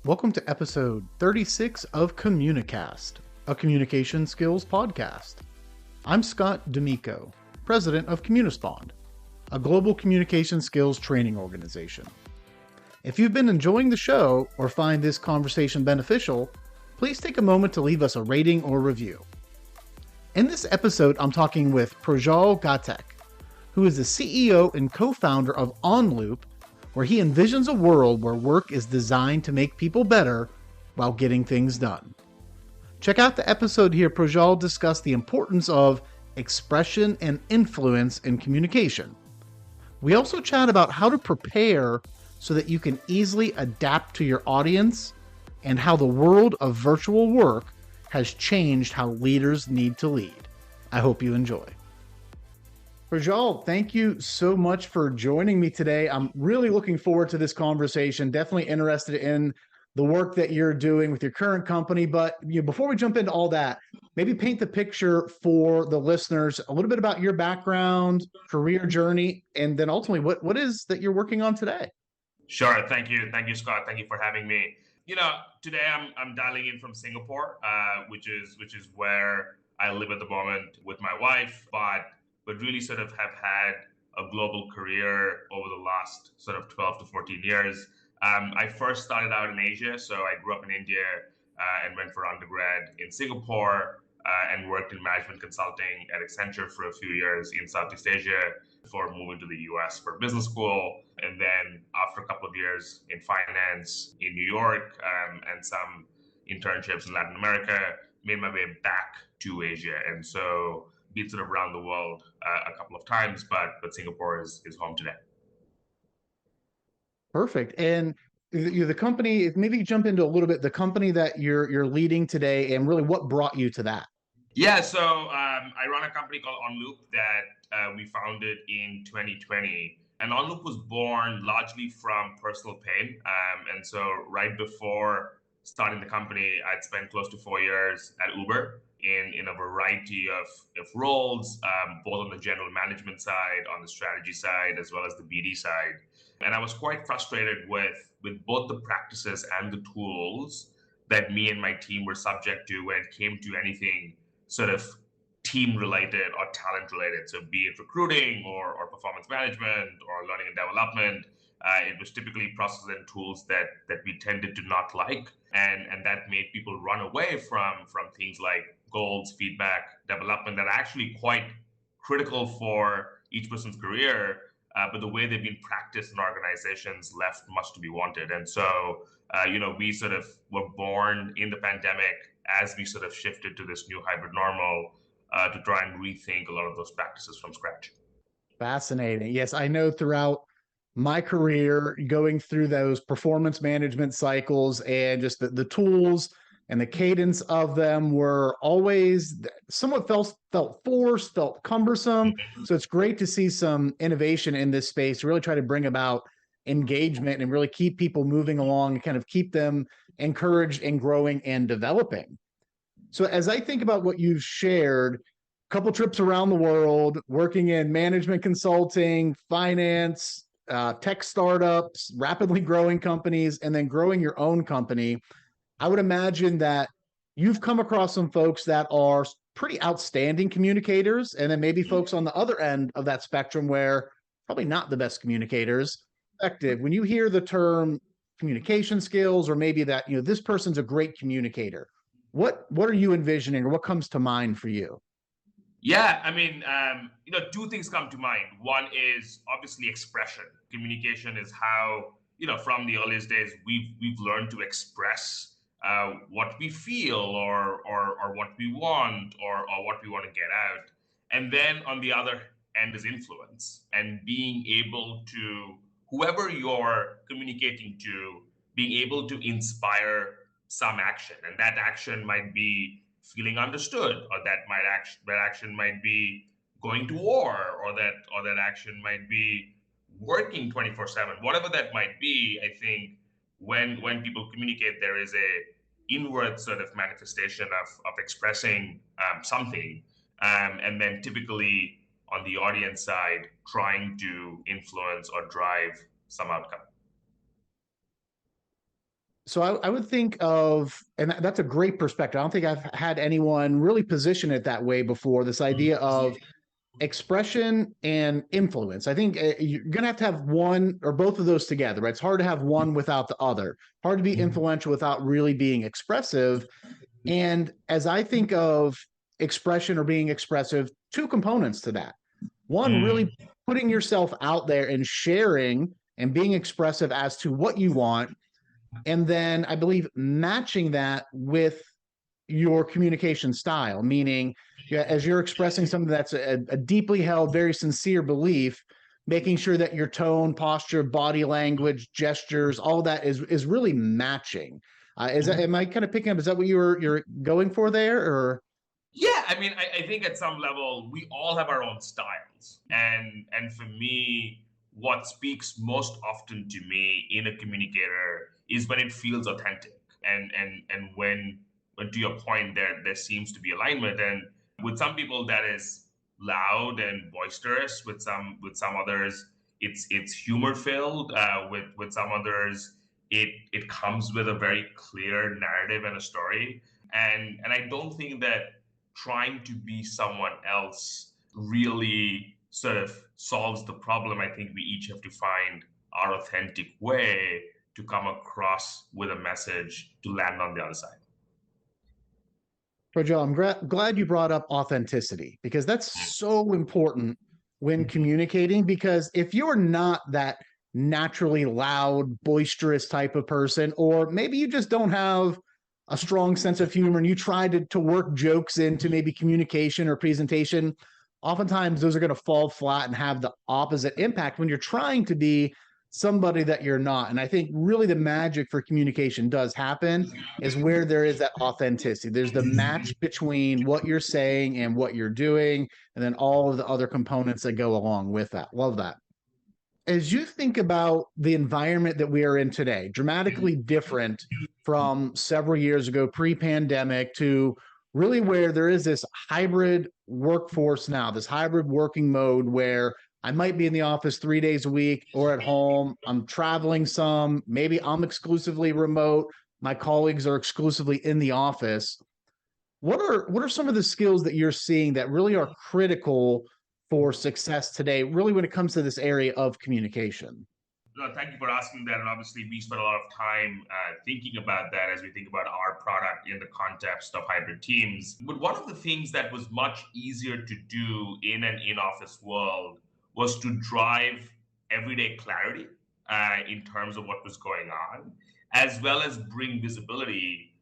Welcome to episode 36 of Communicast, a communication skills podcast. I'm Scott D'Amico, president of Communispond, a global communication skills training organization. If you've been enjoying the show or find this conversation beneficial, please take a moment to leave us a rating or review. In this episode, I'm talking with Projjal Ghatak, who is the CEO and co-founder of OnLoop, where he envisions a world where work is designed to make people better while getting things done. Check out the episode here. Projjal discussed the importance of expression and influence in communication. We also chat about how to prepare so that you can easily adapt to your audience and how the world of virtual work has changed how leaders need to lead. I hope you enjoy. Projjal, thank you so much for joining me today. I'm really looking forward to this conversation. Definitely interested in the work that you're doing with your current company. But before we jump into all that, maybe paint the picture for the listeners a little bit about your background, career journey, and then ultimately what is that you're working on today. Sure. Thank you, Scott. Thank you for having me. Today I'm dialing in from Singapore, which is where I live at the moment with my wife, but really sort of have had a global career over the last sort of 12 to 14 years. I first started out in Asia, so I grew up in India and went for undergrad in Singapore and worked in management consulting at Accenture for a few years in Southeast Asia before moving to the US for business school. And then after a couple of years in finance in New York and some internships in Latin America, made my way back to Asia. And so been sort of around the world a couple of times, but Singapore is home today. Perfect. And the company, maybe jump into a little bit, the company that you're leading today and really what brought you to that. Yeah, so I run a company called OnLoop that we founded in 2020. And OnLoop was born largely from personal pain. And so right before starting the company, I'd spent close to 4 years at Uber in a variety of roles, both on the general management side, on the strategy side, as well as the BD side. And I was quite frustrated with both the practices and the tools that me and my team were subject to when it came to anything sort of team related or talent related. So be it recruiting or performance management or learning and development, it was typically processes and tools that we tended to not like. And that made people run away from things like goals, feedback, development that are actually quite critical for each person's career. But the way they've been practiced in organizations left much to be wanted. And so, we sort of were born in the pandemic as we sort of shifted to this new hybrid normal to try and rethink a lot of those practices from scratch. Fascinating. Yes, I know throughout my career, going through those performance management cycles and just the tools and the cadence of them were always somewhat felt forced, felt cumbersome. So it's great to see some innovation in this space to really try to bring about engagement and really keep people moving along and kind of keep them encouraged and growing and developing. So as I think about what you've shared, a couple trips around the world, working in management consulting, finance, tech startups, rapidly growing companies, and then growing your own company, I would imagine that you've come across some folks that are pretty outstanding communicators, and then maybe folks on the other end of that spectrum where probably not the best communicators. When you hear the term communication skills, or maybe that this person's a great communicator, what are you envisioning, or what comes to mind for you? Yeah, I mean, two things come to mind. One is obviously expression. Communication is how, from the earliest days, we've learned to express what we feel or what we want or what we want to get out. And then on the other end is influence and being able to, whoever you're communicating to, being able to inspire some action. And that action might be feeling understood, or that action might be going to war, or that action might be working 24/7. Whatever that might be, I think when people communicate, there is a inward sort of manifestation of expressing something, and then typically on the audience side, trying to influence or drive some outcome. So I would think of, and that's a great perspective. I don't think I've had anyone really position it that way before. This idea of expression and influence. I think you're going to have one or both of those together, right? It's hard to have one without the other. Hard to be influential without really being expressive. And as I think of expression or being expressive, two components to that. One, Mm, really putting yourself out there and sharing and being expressive as to what you want. And then I believe matching that with your communication style, meaning as you're expressing something that's a deeply held, very sincere belief, making sure that your tone, posture, body language, gestures, all that is really matching. Is that, am I kind of picking up? Is that what you're going for there, or? yeah, I mean, I think at some level we all have our own styles, and for me, what speaks most often to me in a communicator is when it feels authentic, and when to your point there seems to be alignment, and with some people that is loud and boisterous, with some others it's humor filled, with some others it comes with a very clear narrative and a story, and I don't think that trying to be someone else really sort of solves the problem. I think we each have to find our authentic way to come across with a message to land on the other side. Projjal, I'm glad you brought up authenticity because that's so important when communicating. Because if you're not that naturally loud, boisterous type of person, or maybe you just don't have a strong sense of humor and you try to work jokes into maybe communication or presentation, oftentimes those are going to fall flat and have the opposite impact when you're trying to be somebody that you're not. And I think really the magic for communication does happen is where there is that authenticity. There's the match between what you're saying and what you're doing, and then all of the other components that go along with that. Love that. As you think about the environment that we are in today, dramatically different from several years ago, pre pandemic, to really where there is this hybrid workforce now, this hybrid working mode where I might be in the office 3 days a week or at home. I'm traveling some, maybe I'm exclusively remote. My colleagues are exclusively in the office. What are some of the skills that you're seeing that really are critical for success today, really when it comes to this area of communication? No, thank you for asking that. And obviously, we spent a lot of time thinking about that as we think about our product in the context of hybrid teams. But one of the things that was much easier to do in an in office world was to drive everyday clarity in terms of what was going on, as well as bring visibility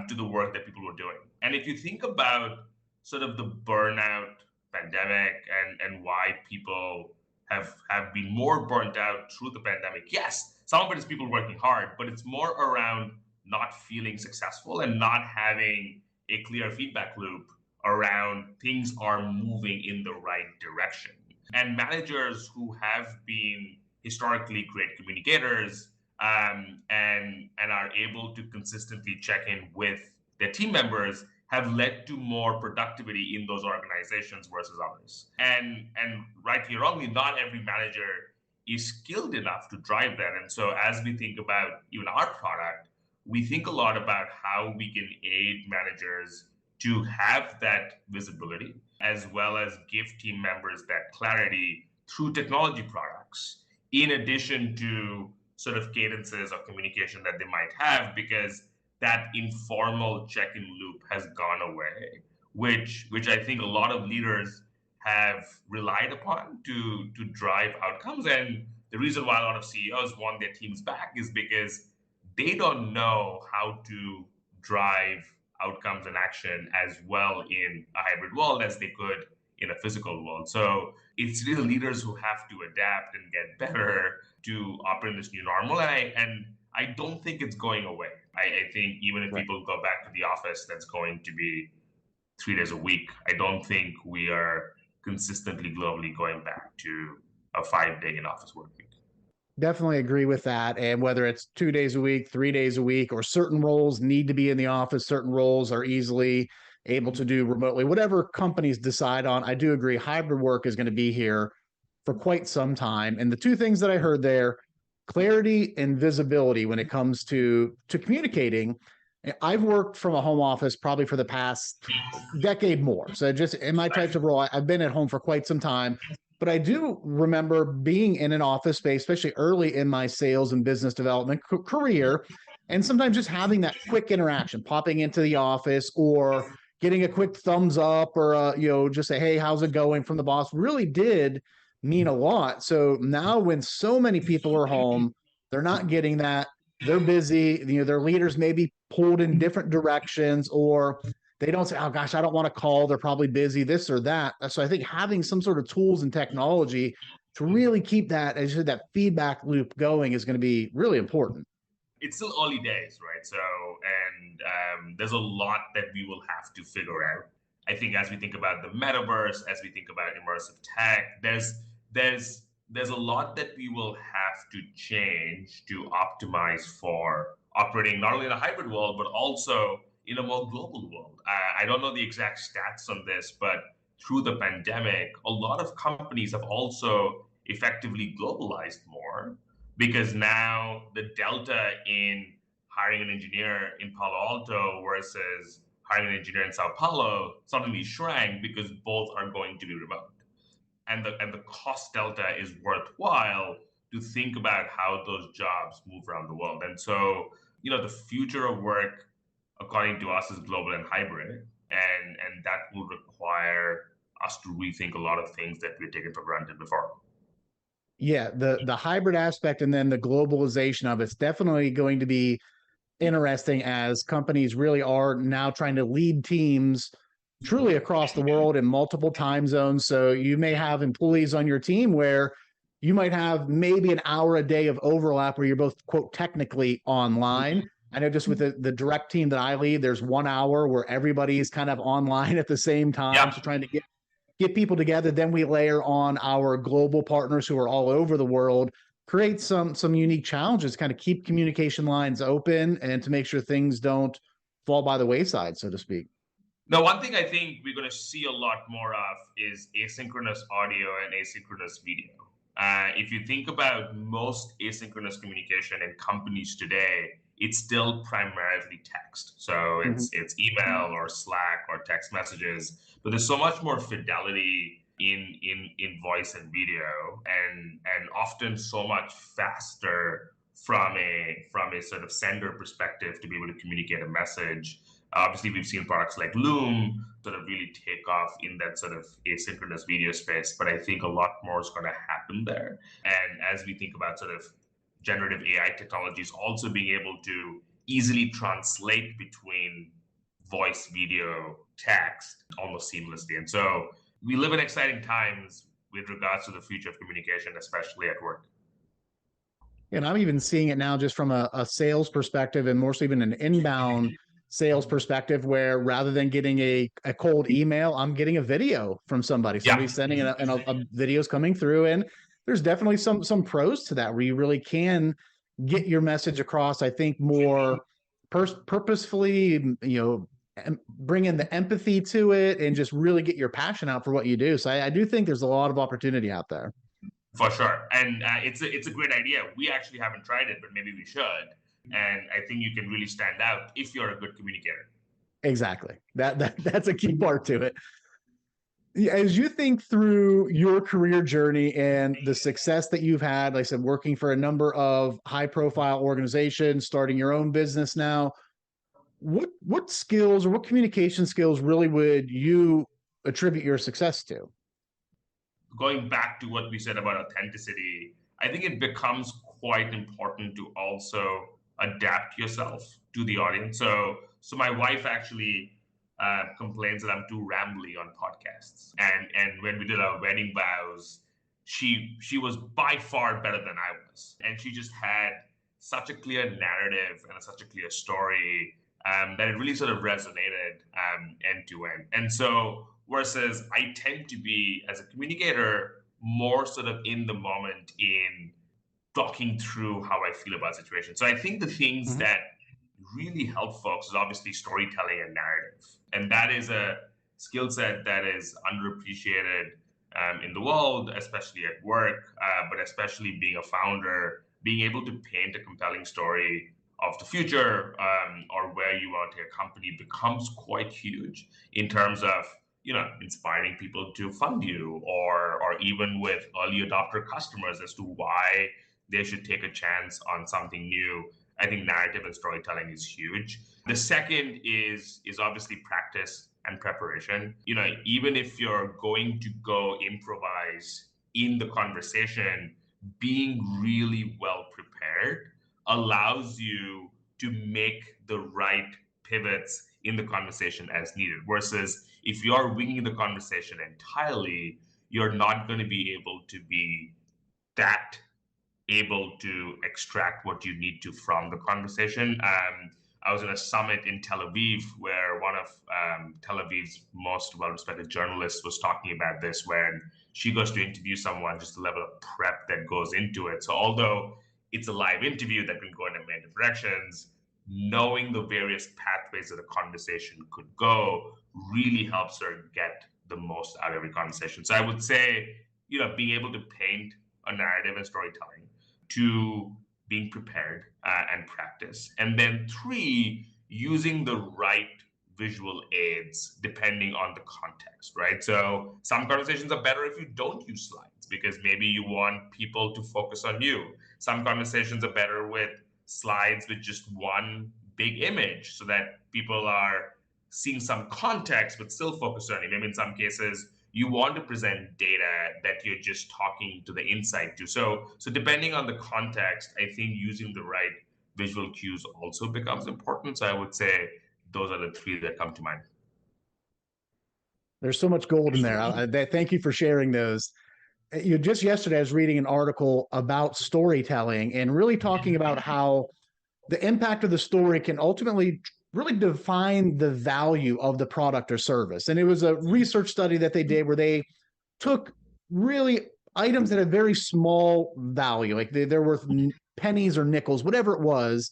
to the work that people were doing. And if you think about sort of the burnout pandemic and why people have been more burnt out through the pandemic. Yes, some of it is people working hard, but it's more around not feeling successful and not having a clear feedback loop around things are moving in the right direction. And managers who have been historically great communicators, and are able to consistently check in with their team members have led to more productivity in those organizations versus others. And rightly or wrongly, not every manager is skilled enough to drive that. And so as we think about even our product, we think a lot about how we can aid managers to have that visibility as well as give team members that clarity through technology products, in addition to sort of cadences of communication that they might have, because that informal check-in loop has gone away, which I think a lot of leaders have relied upon to drive outcomes. And the reason why a lot of CEOs want their teams back is because they don't know how to drive outcomes and action as well in a hybrid world as they could in a physical world. So it's really leaders who have to adapt and get better to operate in this new normal. And I don't think it's going away. I think even if Right. people go back to the office, that's going to be 3 days a week. I don't think we are consistently globally going back to a 5 day in office work week. Definitely agree with that. And whether it's 2 days a week, 3 days a week, or certain roles need to be in the office, certain roles are easily able to do remotely, whatever companies decide on, I do agree hybrid work is going to be here for quite some time. And the two things that I heard there, clarity and visibility when it comes to communicating. I've worked from a home office probably for the past decade more. So just in my types of role, I've been at home for quite some time. But I do remember being in an office space, especially early in my sales and business development career, and sometimes just having that quick interaction, popping into the office or getting a quick thumbs up or just say, hey, how's it going from the boss really did mean a lot. So now when so many people are home, they're not getting that. They're busy. Their leaders may be pulled in different directions, or they don't say, oh gosh, I don't want to call. They're probably busy, this or that. So I think having some sort of tools and technology to really keep that, as you said, that feedback loop going is going to be really important. It's still early days, right? So, and there's a lot that we will have to figure out. I think as we think about the metaverse, as we think about immersive tech, there's a lot that we will have to change to optimize for operating not only in a hybrid world but also in a more global world. I don't know the exact stats on this, but through the pandemic, a lot of companies have also effectively globalized more because now the delta in hiring an engineer in Palo Alto versus hiring an engineer in Sao Paulo suddenly shrank because both are going to be remote. And the cost delta is worthwhile to think about how those jobs move around the world. And so, the future of work, according to us, is global and hybrid. And that will require us to rethink a lot of things that we've taken for granted before. Yeah, the hybrid aspect and then the globalization of it's definitely going to be interesting as companies really are now trying to lead teams truly across the world in multiple time zones. So you may have employees on your team where you might have maybe an hour a day of overlap where you're both, quote, technically online. I know just with the direct team that I lead, there's 1 hour where everybody is kind of online at the same time. Yeah. So trying to get people together. Then we layer on our global partners who are all over the world, create some unique challenges, kind of keep communication lines open and to make sure things don't fall by the wayside, so to speak. Now, one thing I think we're going to see a lot more of is asynchronous audio and asynchronous video. If you think about most asynchronous communication in companies today, it's still primarily text. So it's email or Slack or text messages, but there's so much more fidelity in voice and video, and often so much faster from a sort of sender perspective to be able to communicate a message. Obviously, we've seen products like Loom sort of really take off in that sort of asynchronous video space, but I think a lot more is going to happen there. And as we think about sort of generative AI technologies also being able to easily translate between voice, video, text almost seamlessly. And so we live in exciting times with regards to the future of communication, especially at work. And I'm even seeing it now just from a sales perspective and more so even an inbound sales perspective where rather than getting a cold email, I'm getting a video from somebody. Somebody's sending a videos coming through. And there's definitely some pros to that where you really can get your message across, I think, more purposefully, bring in the empathy to it and just really get your passion out for what you do. So I do think there's a lot of opportunity out there. For sure. And it's a great idea. We actually haven't tried it, but maybe we should. And I think you can really stand out if you're a good communicator. Exactly. That's a key part to it. As you think through your career journey and the success that you've had, like I said, working for a number of high profile organizations, starting your own business now, what skills or what communication skills really would you attribute your success to? Going back to what we said about authenticity, I think it becomes quite important to also adapt yourself to the audience. So my wife actually complains that I'm too rambly on podcasts. And when we did our wedding vows, she was by far better than I was, and she just had such a clear narrative and such a clear story that it really sort of resonated end to end. And so versus I tend to be, as a communicator, more sort of in the moment in talking through how I feel about situations. So I think the things that really help folks is obviously storytelling and narrative. And that is a skill set that is underappreciated in the world, especially at work, but especially being a founder, being able to paint a compelling story of the future, or where you want to take a company, becomes quite huge in terms of inspiring people to fund you, or even with early adopter customers as to why they should take a chance on something new. I think narrative and storytelling is huge. The second is obviously practice and preparation. Even if you're going to go improvise in the conversation, being really well prepared allows you to make the right pivots in the conversation as needed. Versus if you're winging the conversation entirely, you're not going to be able to be that able to extract what you need to from the conversation. I was in a summit in Tel Aviv where one of Tel Aviv's most well-respected journalists was talking about this when she goes to interview someone, just the level of prep that goes into it. So although it's a live interview that can go in many directions, knowing the various pathways that the conversation could go really helps her get the most out of every conversation. So I would say, being able to paint a narrative and storytelling, to being prepared and practice. And then 3, using the right visual aids depending on the context, right? So some conversations are better if you don't use slides because maybe you want people to focus on you. Some conversations are better with slides with just one big image so that people are seeing some context but still focused on you. Maybe in some cases, you want to present data that you're just talking to the insight to. So depending on the context, I think using the right visual cues also becomes important. So I would say those are the 3 that come to mind. There's so much gold in there. Thank you for sharing those. Just yesterday, I was reading an article about storytelling and really talking about how the impact of the story can ultimately really define the value of the product or service. And it was a research study that they did where they took really items that had very small value, like they're worth pennies or nickels, whatever it was,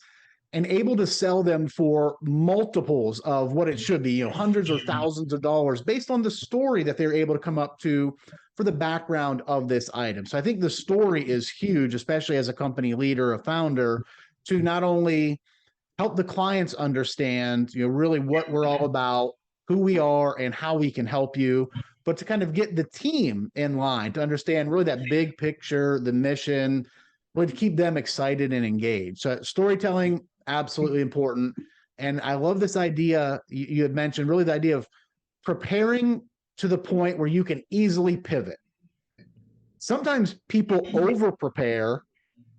and able to sell them for multiples of what it should be, hundreds or thousands of dollars based on the story that they're able to come up to for the background of this item. So I think the story is huge, especially as a company leader, a founder, to not only help the clients understand, really what we're all about, who we are, and how we can help you, but to kind of get the team in line to understand really that big picture, the mission, really to keep them excited and engaged. So storytelling, absolutely important. And I love this idea you had mentioned, really the idea of preparing to the point where you can easily pivot. Sometimes people over prepare.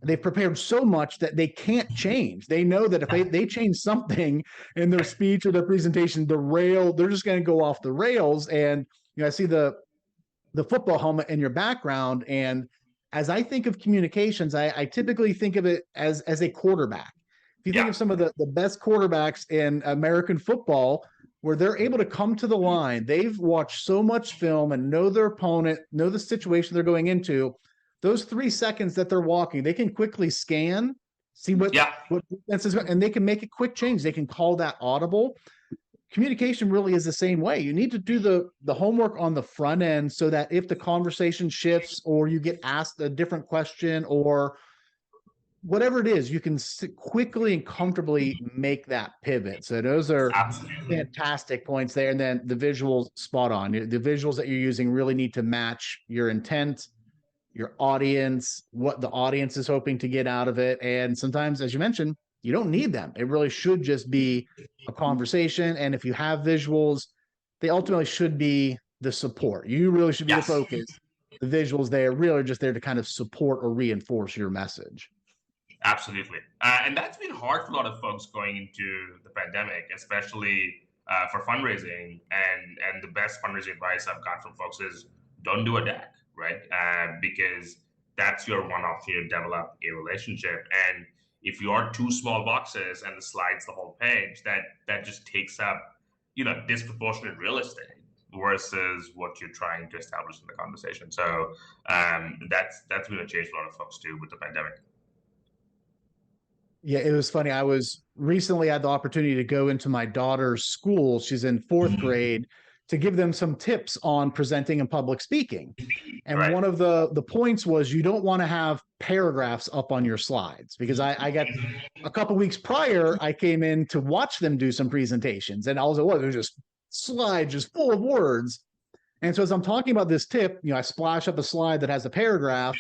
They've prepared so much that they can't change. They know that if they change something in their speech or their presentation, they're just going to go off the rails. And I see the football helmet in your background. And as I think of communications, I typically think of it as a quarterback. If you think of some of the best quarterbacks in American football, where they're able to come to the line, they've watched so much film and know their opponent, know the situation they're going into. Those 3 seconds that they're walking, they can quickly scan, see what defense is, and they can make a quick change. They can call that audible. Communication really is the same way. You need to do the homework on the front end so that if the conversation shifts or you get asked a different question or whatever it is, you can quickly and comfortably make that pivot. So those are fantastic points there. And then the visuals, spot on. The visuals that you're using really need to match your intent, your audience, what the audience is hoping to get out of it. And sometimes, as you mentioned, you don't need them. It really should just be a conversation. And if you have visuals, they ultimately should be the support. You really should be the focus. The visuals, they are really just there to kind of support or reinforce your message. Absolutely. And that's been hard for a lot of folks going into the pandemic, especially for fundraising. And the best fundraising advice I've got from folks is don't do a deck, right? Because that's your one opportunity to develop a relationship. And if you are 2 small boxes and the slides the whole page, that just takes up, disproportionate real estate versus what you're trying to establish in the conversation. So that's been a change for a lot of folks too with the pandemic. Yeah, it was funny. I recently had the opportunity to go into my daughter's school. She's in 4th grade, to give them some tips on presenting and public speaking. And Right. one of the points was you don't want to have paragraphs up on your slides, because I got a couple weeks prior, I came in to watch them do some presentations, and all it was just slides just full of words. And so as I'm talking about this tip, I splash up a slide that has a paragraph,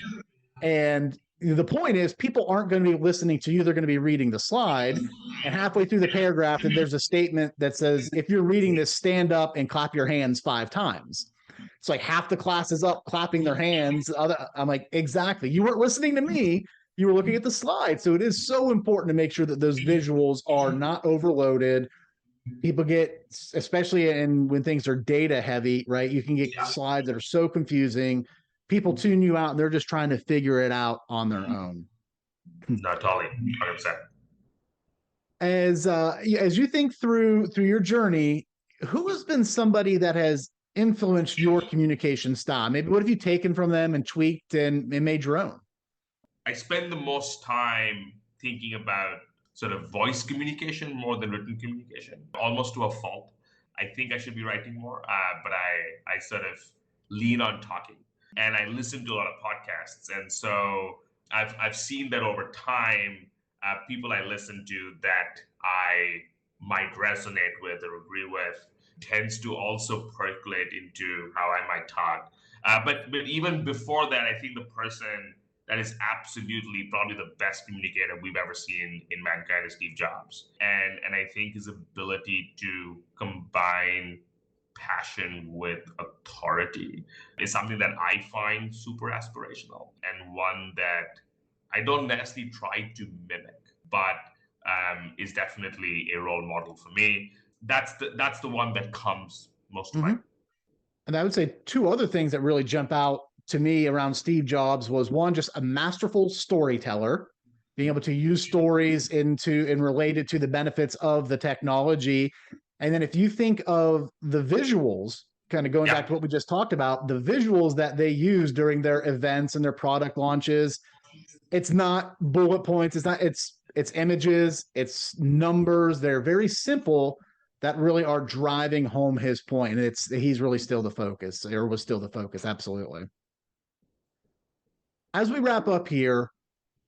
and the point is people aren't going to be listening to you. They're going to be reading the slide. And halfway through the paragraph, and there's a statement that says, if you're reading this, stand up and clap your hands 5 times. It's like half the class is up clapping their hands. I'm like, exactly. You weren't listening to me. You were looking at the slide. So it is so important to make sure that those visuals are not overloaded. People get, especially when things are data heavy, right? You can get slides that are so confusing. People tune you out and they're just trying to figure it out on their own. No, totally, 100%. As you think through your journey, who has been somebody that has influenced your communication style? Maybe what have you taken from them and tweaked and made your own? I spend the most time thinking about sort of voice communication more than written communication, almost to a fault. I think I should be writing more, but I sort of lean on talking, and I listen to a lot of podcasts. And so I've seen that over time, people I listen to that I might resonate with or agree with tends to also percolate into how I might talk. But even before that, I think the person that is absolutely probably the best communicator we've ever seen in mankind is Steve Jobs. And I think his ability to combine passion with authority is something that I find super aspirational, and one that I don't necessarily try to mimic, but is definitely a role model for me. That's the one that comes most to mind. And I would say 2 other things that really jump out to me around Steve Jobs was, one, just a masterful storyteller, being able to use stories and related to the benefits of the technology. And then if you think of the visuals, kind of going back to what we just talked about, the visuals that they use during their events and their product launches, it's not bullet points. It's images, it's numbers. They're very simple that really are driving home his point. And he's really still the focus, or was still the focus. Absolutely. As we wrap up here,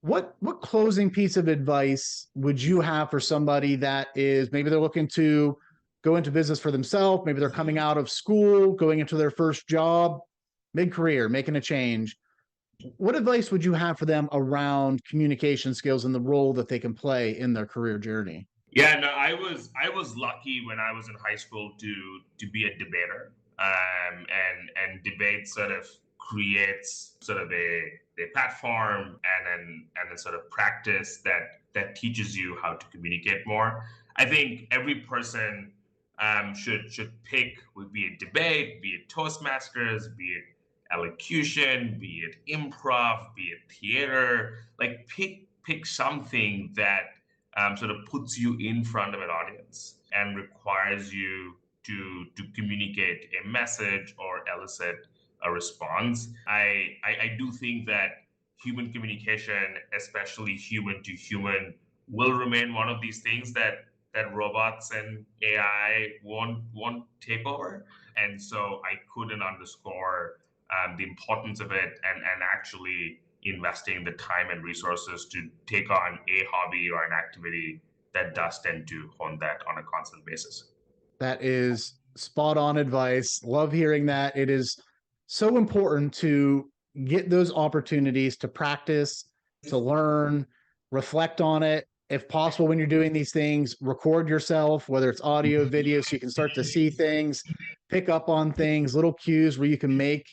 what closing piece of advice would you have for somebody that is, maybe they're looking to go into business for themselves, maybe they're coming out of school, going into their first job, mid-career, making a change? What advice would you have for them around communication skills and the role that they can play in their career journey? Yeah, no, I was lucky when I was in high school to be a debater, and debate sort of creates sort of a platform and a sort of practice that teaches you how to communicate more. I think every person should pick, be it debate, be it Toastmasters, be it elocution, be it improv, be it theater. Like pick something that sort of puts you in front of an audience and requires you to communicate a message or elicit a response. I do think that human communication, especially human to human, will remain one of these things that robots and AI won't take over. And so I couldn't underscore the importance of it, and actually investing the time and resources to take on a hobby or an activity that does tend to hone that on a constant basis. That is spot on advice. Love hearing that. It is so important to get those opportunities to practice, to learn, reflect on it. If possible, when you're doing these things, record yourself, whether it's audio, video, so you can start to see things, pick up on things, little cues where you can make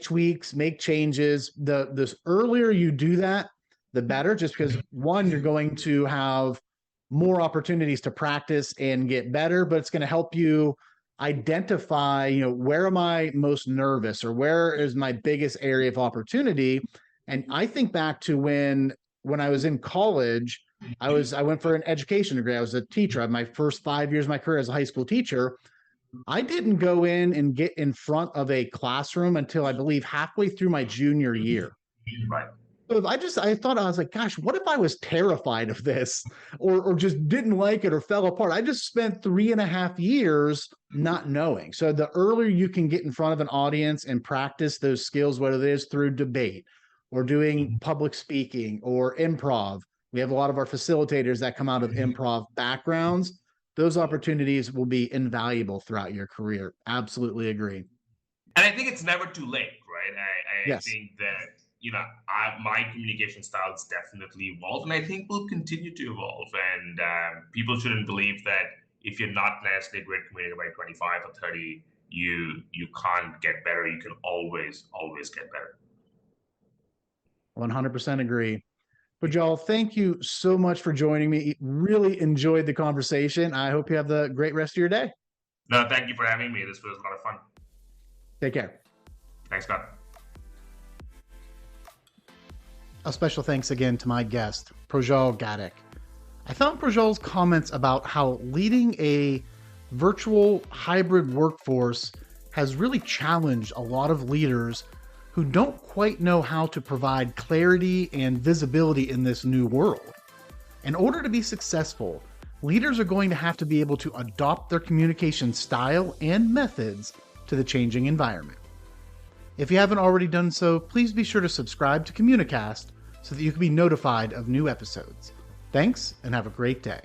tweaks, make changes. The earlier you do that, the better, just because, one, you're going to have more opportunities to practice and get better, but it's going to help you identify, where am I most nervous, or where is my biggest area of opportunity. And I think back to when I was in college, I went for an education degree. I was a teacher. I had my first 5 years of my career as a high school teacher. I didn't go in and get in front of a classroom until, I believe, halfway through my junior year. Right. I thought, I was like, gosh, what if I was terrified of this or just didn't like it or fell apart? I just spent 3.5 years not knowing. So the earlier you can get in front of an audience and practice those skills, whether it is through debate or doing public speaking or improv, we have a lot of our facilitators that come out of improv backgrounds. Those opportunities will be invaluable throughout your career. Absolutely agree. And I think it's never too late, right? I Yes. think that, my communication styles definitely evolve, and I think will continue to evolve. And people shouldn't believe that if you're not necessarily a great communicator by 25 or 30, you can't get better. You can always get better. 100% agree. Projjal, thank you so much for joining me. Really enjoyed the conversation. I hope you have the great rest of your day. No, thank you for having me. This was a lot of fun. Take care. Thanks, Scott. A special thanks again to my guest, Projjal Ghatak. I found Projjal's comments about how leading a virtual hybrid workforce has really challenged a lot of leaders who don't quite know how to provide clarity and visibility in this new world. In order to be successful, leaders are going to have to be able to adopt their communication style and methods to the changing environment. If you haven't already done so, please be sure to subscribe to Communicast so that you can be notified of new episodes. Thanks, and have a great day.